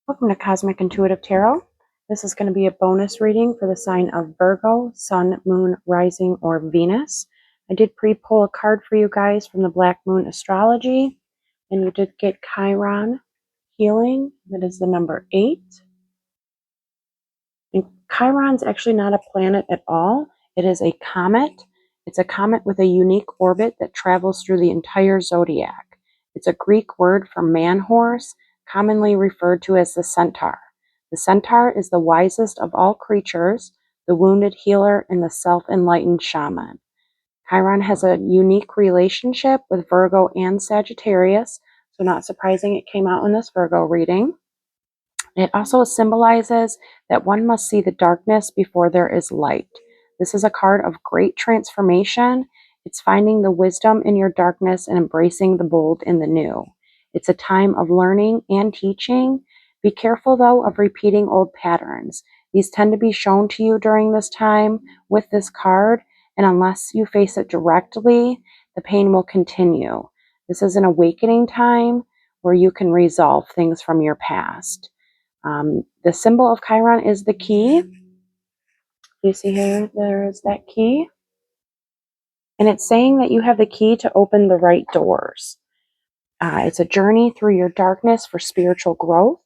Welcome to Cosmic Intuitive Tarot. This is going to be a bonus reading for the sign of Virgo, Sun, Moon, Rising, or Venus. I did pre-pull a card for you guys from the Black Moon Astrology, and you did get Chiron healing. That is the number 8. And Chiron's actually not a planet at all. It is a comet. It's a comet with a unique orbit that travels through the entire zodiac. It's a Greek word for man-horse, commonly referred to as the centaur. The centaur is the wisest of all creatures, the wounded healer, and the self-enlightened shaman. Chiron has a unique relationship with Virgo and Sagittarius, so not surprising it came out in this Virgo reading. It also symbolizes that one must see the darkness before there is light. This is a card of great transformation. It's finding the wisdom in your darkness and embracing the bold in the new. It's a time of learning and teaching. Be careful, though, of repeating old patterns. These tend to be shown to you during this time with this card, and unless you face it directly, the pain will continue. This is an awakening time where you can resolve things from your past. The symbol of Chiron is the key. You see here, there is that key. And it's saying that you have the key to open the right doors. It's a journey through your darkness for spiritual growth.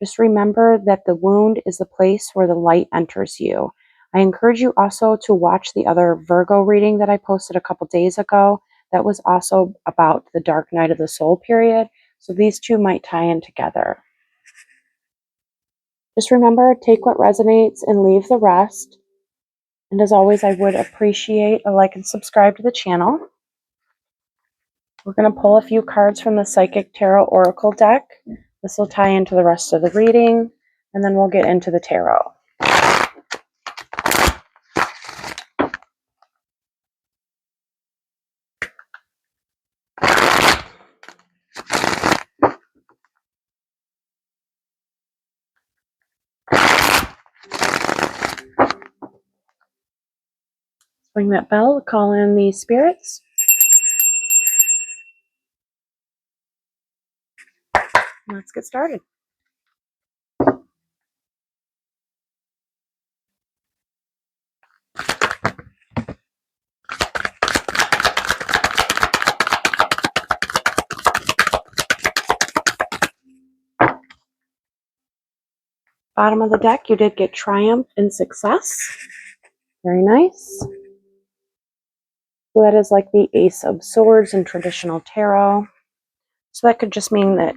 Just remember that the wound is the place where the light enters you. I encourage you also to watch the other Virgo reading that I posted a couple days ago. That was also about the dark night of the soul period. So these two might tie in together. Just remember, take what resonates and leave the rest. And as always, I would appreciate a like and subscribe to the channel. We're going to pull a few cards from the Psychic Tarot Oracle deck. This will tie into the rest of the reading, and then we'll get into the tarot. Ring that bell, call in the spirits. Let's get started. Bottom of the deck, you did get Triumph and Success. Very nice. So that is like the Ace of Swords in traditional tarot. So that could just mean that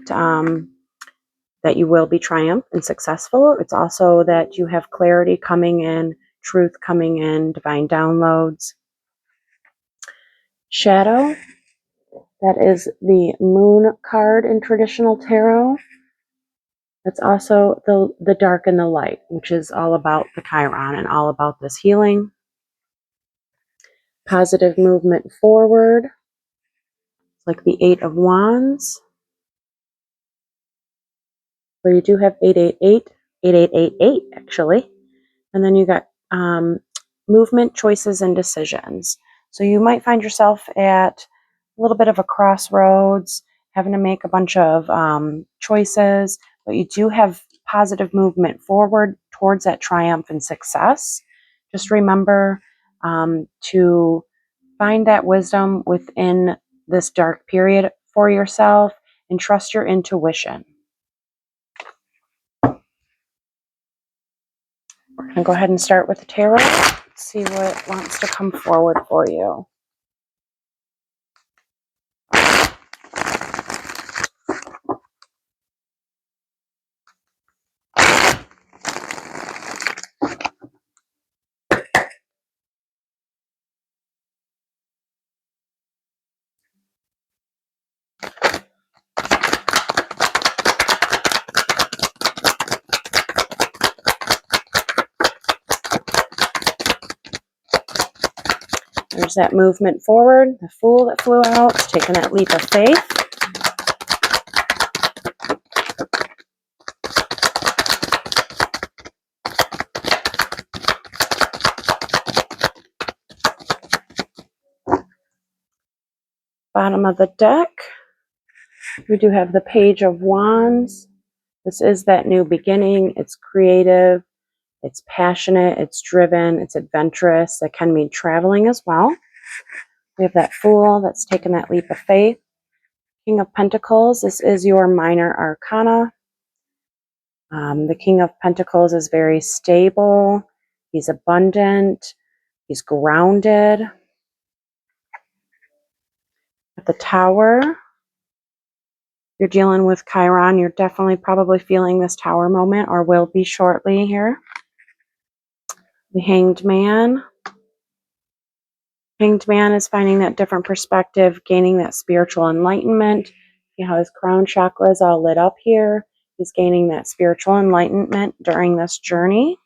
that you will be triumphant and successful. It's also that you have clarity coming in, truth coming in, divine downloads. Shadow, that is the Moon card in traditional tarot. That's also the dark and the light, which is all about the Chiron and all about this healing. Positive movement forward, like the 8 of Wands. Where you do have 888, 8888 actually. And then you got movement, choices, and decisions. So you might find yourself at a little bit of a crossroads, having to make a bunch of choices, but you do have positive movement forward towards that triumph and success. Just remember to find that wisdom within this dark period for yourself and trust your intuition. We're going to go ahead and start with the tarot. See what wants to come forward for you. There's that movement forward, the Fool that flew out, taking that leap of faith. Bottom of the deck, we do have the Page of Wands, This is that new beginning. It's creative, it's passionate, it's driven, it's adventurous. It can mean traveling as well. We have that Fool that's taken that leap of faith. King of Pentacles, this is your minor arcana. The King of Pentacles is very stable. He's abundant. He's grounded. At the Tower, you're dealing with Chiron. You're definitely probably feeling this Tower moment, or will be shortly here. The Hanged Man. Hanged Man is finding that different perspective, gaining that spiritual enlightenment. See how his crown chakra is all lit up here. He's gaining that spiritual enlightenment during this journey.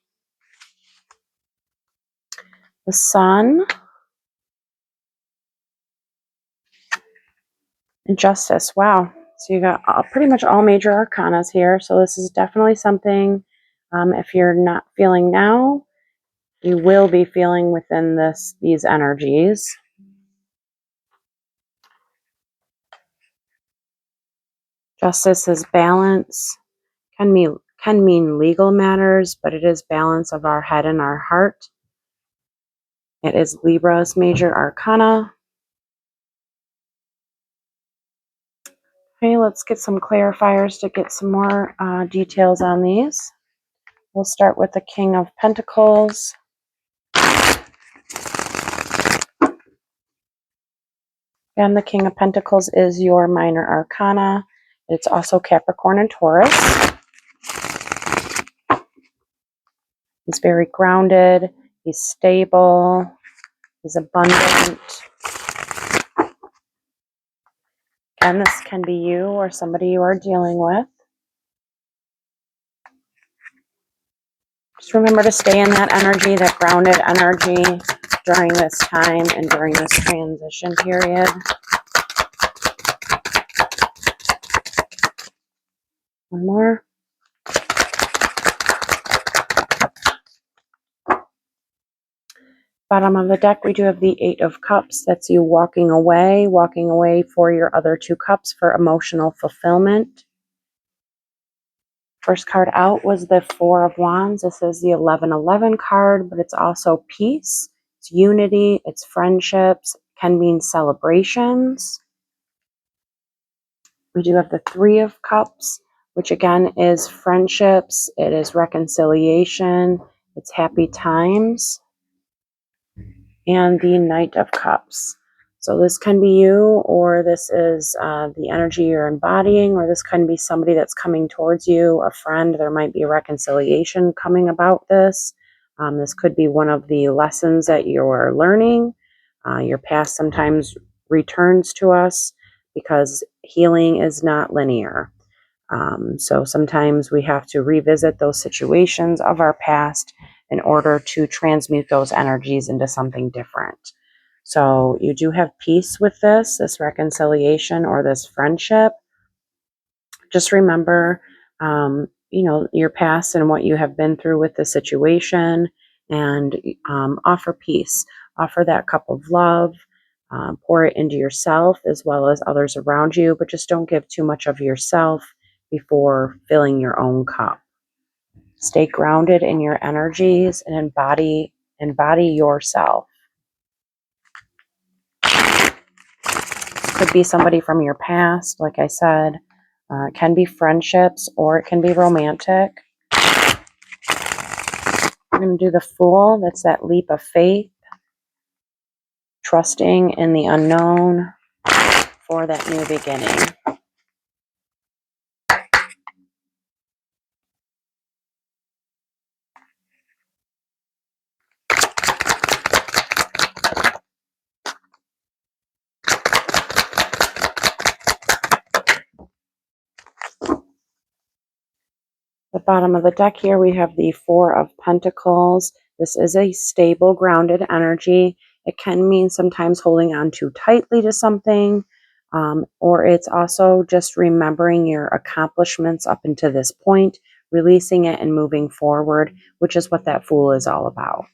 The Sun. And Justice. Wow. So you got pretty much all major arcanas here. So this is definitely something, if you're not feeling now, you will be feeling within these energies. Justice is balance. Can mean legal matters, but it is balance of our head and our heart. It is Libra's major arcana. Okay, let's get some clarifiers to get some more details on these. We'll start with the King of Pentacles. And the King of Pentacles is your minor arcana. It's also Capricorn and Taurus. He's very grounded. He's stable. He's abundant. And this can be you or somebody you are dealing with. Just remember to stay in that energy, that grounded energy during this time and during this transition period. One more. Bottom of the deck, we do have the Eight of Cups. That's you walking away for your other two cups for emotional fulfillment. First card out was the Four of Wands. This is the 1111 card, but it's also peace, it's unity, it's friendships, can mean celebrations. We do have the Three of Cups, which again is friendships, it is reconciliation, it's happy times. And the Knight of Cups. So this can be you, or this is the energy you're embodying, or this can be somebody that's coming towards you, a friend. There might be a reconciliation coming about this. This could be one of the lessons that you're learning. Your past sometimes returns to us because healing is not linear. So sometimes we have to revisit those situations of our past in order to transmute those energies into something different. So you do have peace with this reconciliation or this friendship. Just remember, your past and what you have been through with the situation, and offer peace. Offer that cup of love. Pour it into yourself as well as others around you, but just don't give too much of yourself before filling your own cup. Stay grounded in your energies and embody yourself. Could be somebody from your past, like I said. It can be friendships or it can be romantic. I'm going to do the Fool. That's that leap of faith. Trusting in the unknown for that new beginning. The bottom of the deck here, we have the Four of Pentacles. This is a stable, grounded energy. It can mean sometimes holding on too tightly to something, or it's also just remembering your accomplishments up until this point, releasing it and moving forward, which is what that Fool is all about.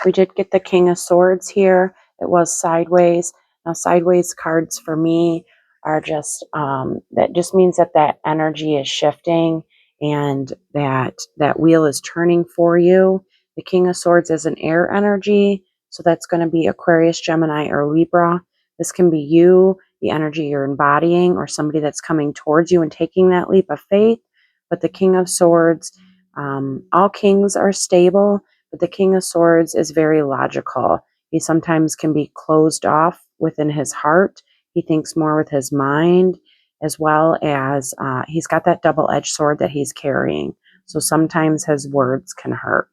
We did get the King of Swords here. It was sideways. Now, sideways cards for me are just, that just means that that energy is shifting and that that wheel is turning for you. The King of Swords is an air energy, so that's going to be Aquarius, Gemini, or Libra. This can be you, the energy you're embodying, or somebody that's coming towards you and taking that leap of faith. But the King of Swords, all kings are stable, but the King of Swords is very logical. He sometimes can be closed off within his heart. He thinks more with his mind, as well as he's got that double-edged sword that he's carrying. So sometimes his words can hurt.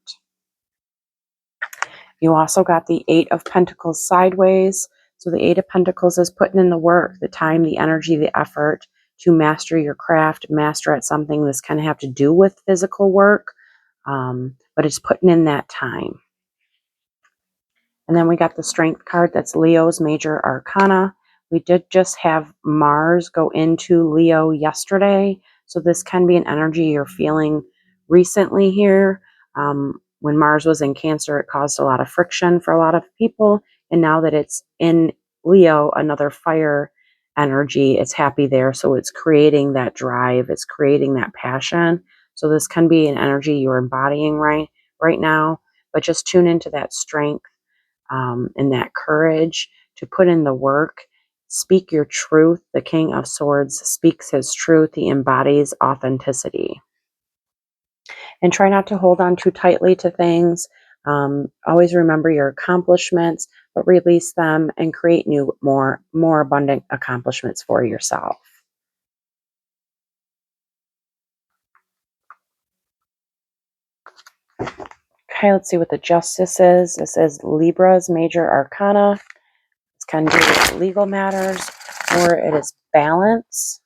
You also got the Eight of Pentacles sideways. So the Eight of Pentacles is putting in the work, the time, the energy, the effort to master your craft, master at something. This kind of have to do with physical work, but it's putting in that time. And then we got the Strength card. That's Leo's major arcana. We did just have Mars go into Leo yesterday. So this can be an energy you're feeling recently here. When Mars was in Cancer, it caused a lot of friction for a lot of people. And now that it's in Leo, another fire energy, it's happy there. So it's creating that drive. It's creating that passion. So this can be an energy you're embodying right now. But just tune into that strength. And that courage to put in the work, speak your truth. The King of Swords speaks his truth. He embodies authenticity. And try not to hold on too tightly to things. Always remember your accomplishments, but release them and create new, more abundant accomplishments for yourself. Okay, let's see what the Justice is. This is Libra's major arcana. It's kind of do with legal matters, or it is balance.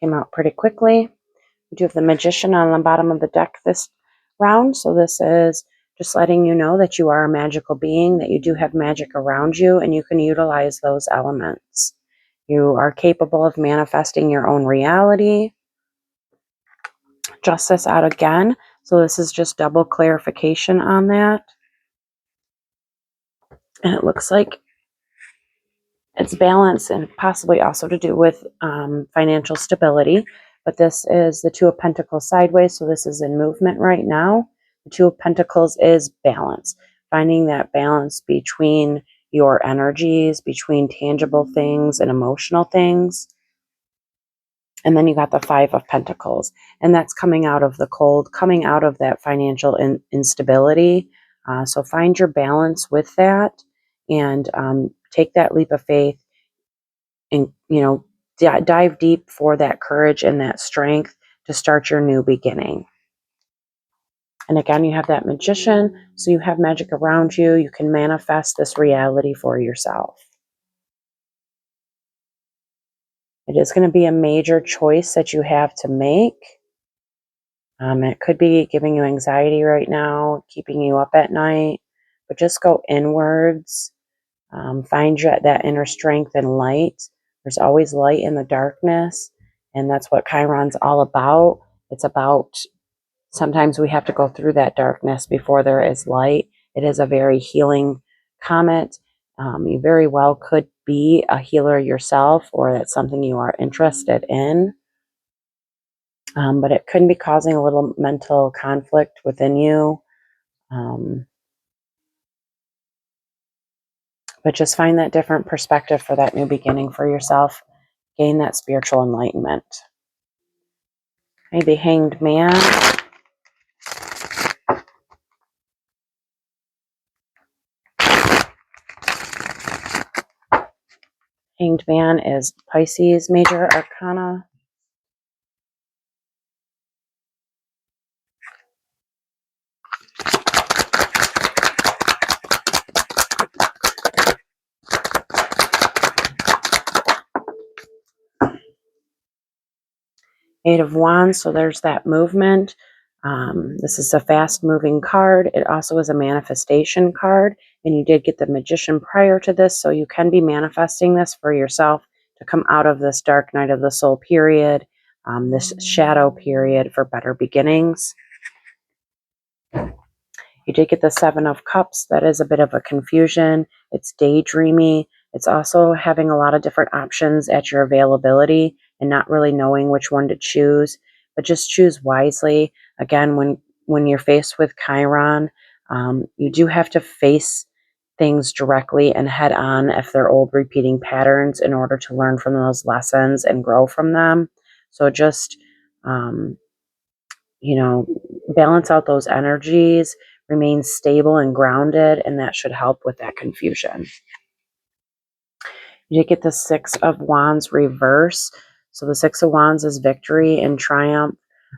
Came out pretty quickly. We do have the Magician on the bottom of the deck this round. So this is just letting you know that you are a magical being, that you do have magic around you, and you can utilize those elements. You are capable of manifesting your own reality. Justice out again. So this is just double clarification on that. And it looks like it's balance and possibly also to do with financial stability. But this is the Two of Pentacles sideways, so this is in movement right now. The Two of Pentacles is balance, finding that balance between your energies, between tangible things and emotional things. And then you got the Five of Pentacles, and that's coming out of the cold, coming out of that financial instability. So find your balance with that, and take that leap of faith, and dive deep for that courage and that strength to start your new beginning. And again, you have that Magician, so you have magic around you. You can manifest this reality for yourself. It is going to be a major choice that you have to make. It could be giving you anxiety right now, keeping you up at night, but just go inwards. Find that inner strength and light. There's always light in the darkness, and that's what Chiron's all about. It's about sometimes we have to go through that darkness before there is light. It is a very healing comet. You very well could be a healer yourself, or that's something you are interested in. But it could be causing a little mental conflict within you. But just find that different perspective for that new beginning for yourself. Gain that spiritual enlightenment. Maybe Hanged Man. Hanged Man is Pisces major arcana. Eight of Wands, so there's that movement. This is a fast-moving card. It also is a manifestation card, and you did get the Magician prior to this, so you can be manifesting this for yourself to come out of this dark night of the soul period, this shadow period for better beginnings. You did get the Seven of Cups. That is a bit of a confusion. It's daydreamy. It's also having a lot of different options at your availability and not really knowing which one to choose, but just choose wisely. Again, when you're faced with Chiron, you do have to face things directly and head on if they're old repeating patterns in order to learn from those lessons and grow from them. So just, you know, balance out those energies, remain stable and grounded, and that should help with that confusion. You get the Six of Wands reverse. So the Six of Wands is victory and triumph.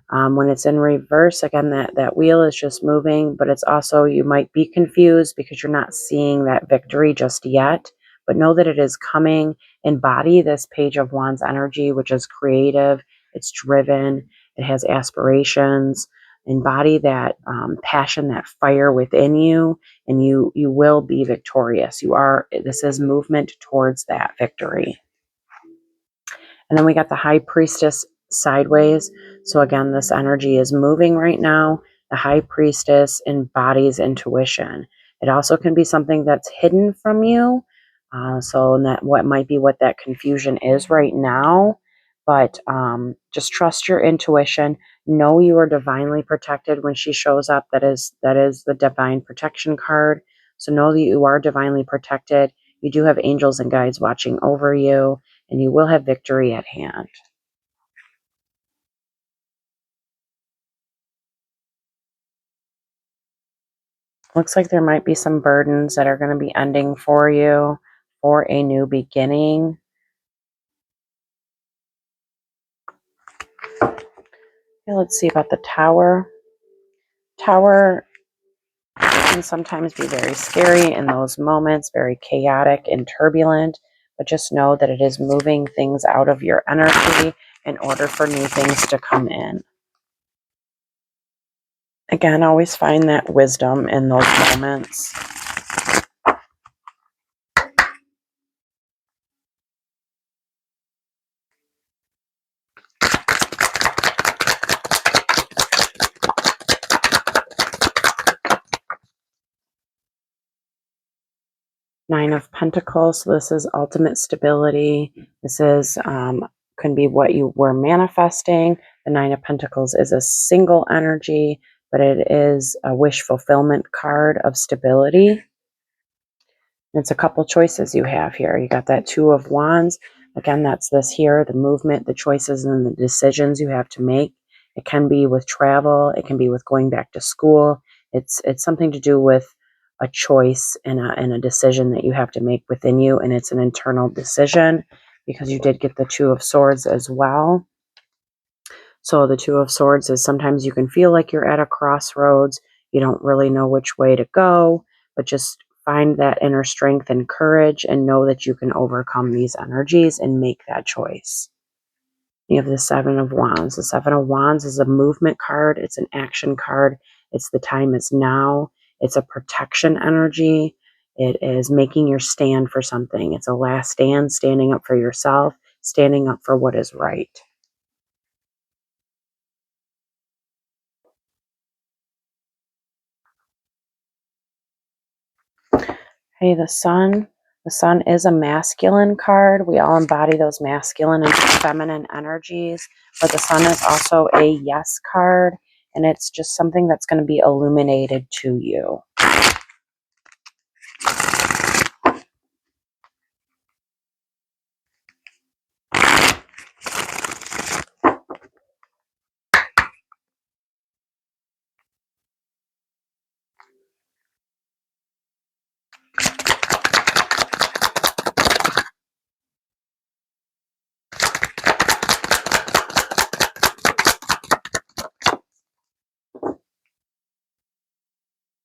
When it's in reverse, again, that wheel is just moving, but it's also, you might be confused because you're not seeing that victory just yet, but know that it is coming. Embody this Page of Wands energy, which is creative, it's driven, it has aspirations. Embody that passion, that fire within you, and you will be victorious. This is movement towards that victory. And then we got the High Priestess sideways. So again, this energy is moving right now. The High Priestess embodies intuition. It also can be something that's hidden from you. So that what might be what that confusion is right now. But just trust your intuition. Know you are divinely protected when she shows up. That is the divine protection card. So know that you are divinely protected. You do have angels and guides watching over you, and you will have victory at hand. Looks like there might be some burdens that are going to be ending for you for a new beginning. Okay, let's see about the Tower. Tower can sometimes be very scary in those moments, very chaotic and turbulent, but just know that it is moving things out of your energy in order for new things to come in. Again, always find that wisdom in those moments. Nine of Pentacles. So this is ultimate stability. This is can be what you were manifesting. The Nine of Pentacles is a single energy, but it is a wish fulfillment card of stability. It's a couple choices you have here. You got that Two of Wands. Again, that's this here, the movement, the choices, and the decisions you have to make. It can be with travel. It can be with going back to school. It's something to do with a choice and a decision that you have to make within you, and it's an internal decision because you did get the Two of Swords as well. So the Two of Swords is sometimes you can feel like you're at a crossroads. You don't really know which way to go, but just find that inner strength and courage and know that you can overcome these energies and make that choice. You have the Seven of Wands. The Seven of Wands is a movement card. It's an action card. It's the time is now. It's a protection energy. It is making your stand for something. It's a last stand, standing up for yourself, standing up for what is right. Hey, the Sun. The Sun is a masculine card. We all embody those masculine and feminine energies, but the Sun is also a yes card, and it's just something that's going to be illuminated to you.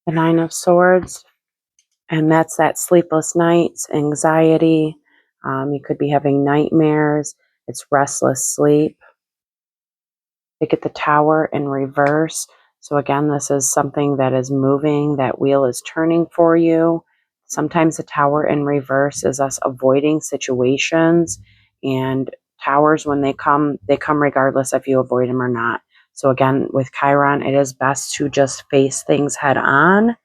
The Nine of Swords, and that's that sleepless nights, anxiety. You could be having nightmares. It's restless sleep. You get the Tower in reverse. So again, this is something that is moving. That wheel is turning for you. Sometimes the tower in reverse is us avoiding situations, and towers, when they come regardless if you avoid them or not. So again, with Chiron, it is best to just face things head on,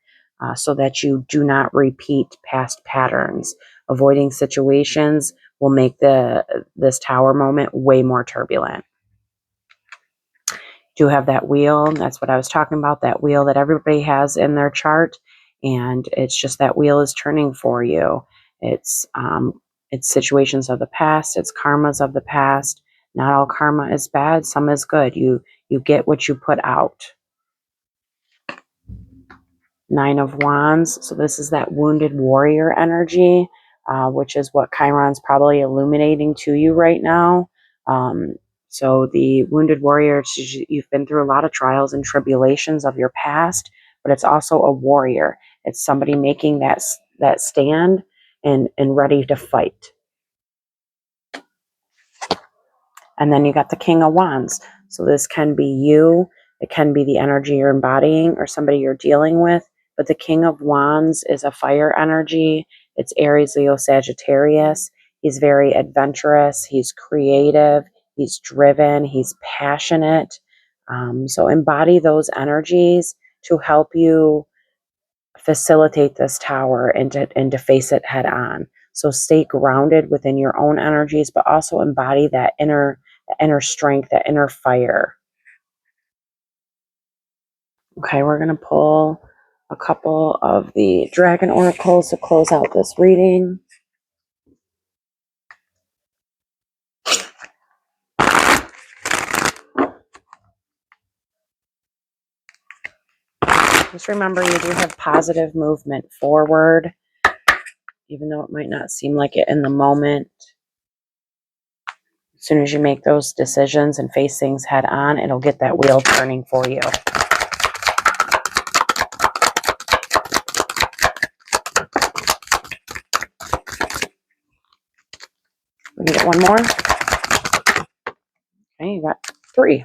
so that you do not repeat past patterns. Avoiding situations will make this tower moment way more turbulent. Do have that wheel. That's what I was talking about, that wheel that everybody has in their chart. And it's just that wheel is turning for you. It's situations of the past. It's karmas of the past. Not all karma is bad. Some is good. You get what you put out. Nine of Wands. So this is that wounded warrior energy, which is what Chiron's probably illuminating to you right now. So the wounded warrior, you've been through a lot of trials and tribulations of your past, but it's also a warrior. It's somebody making that stand and ready to fight. And then you got the King of Wands. So this can be you. It can be the energy you're embodying or somebody you're dealing with. But the King of Wands is a fire energy. It's Aries, Leo, Sagittarius. He's very adventurous. He's creative. He's driven. He's passionate. So embody those energies to help you facilitate this tower and to face it head on. So stay grounded within your own energies, but also embody that inner strength, that inner fire. Okay, we're going to pull a couple of the dragon oracles to close out this reading. Just remember, you do have positive movement forward, even though it might not seem like it in the moment. As soon as you make those decisions and face things head on, it'll get that wheel turning for you. We can get one more. Okay, you got 3.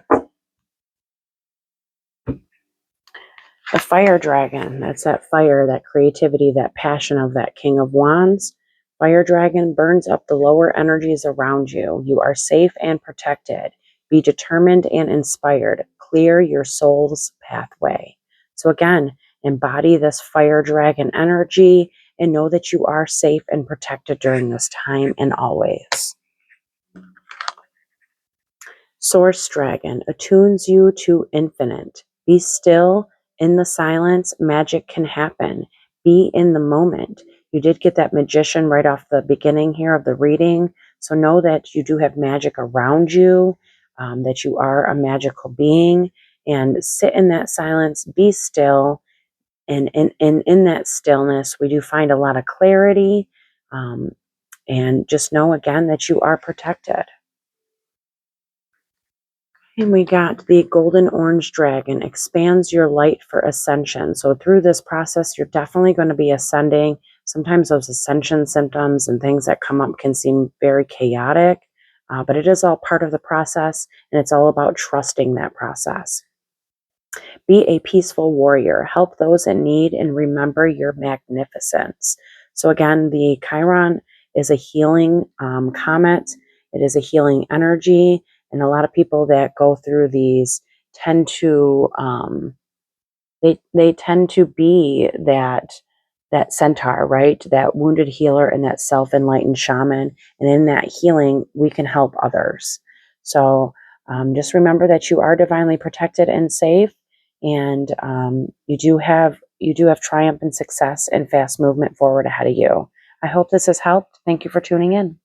The fire dragon, that's that fire, that creativity, that passion of that King of Wands. Fire dragon burns up the lower energies around you. You are safe and protected. Be determined and inspired. Clear your soul's pathway. So again, embody this fire dragon energy and know that you are safe and protected during this time and always. Source dragon attunes you to infinite. Be still. In the silence, magic can happen. Be in the moment. You did get that magician right off the beginning here of the reading. So know that you do have magic around you, that you are a magical being, and sit in that silence, be still. And in that stillness, we do find a lot of clarity. And just know again that you are protected. And we got the golden orange dragon, expands your light for ascension. So through this process, you're definitely going to be ascending. Sometimes those ascension symptoms and things that come up can seem very chaotic, but it is all part of the process, and it's all about trusting that process. Be a peaceful warrior. Help those in need and remember your magnificence. So again, the Chiron is a healing comet. It is a healing energy. And a lot of people that go through these tend to, they tend to be that centaur, right? That wounded healer and that self-enlightened shaman. And in that healing, we can help others. So just remember that you are divinely protected and safe. And you do have triumph and success and fast movement forward ahead of you. I hope this has helped. Thank you for tuning in.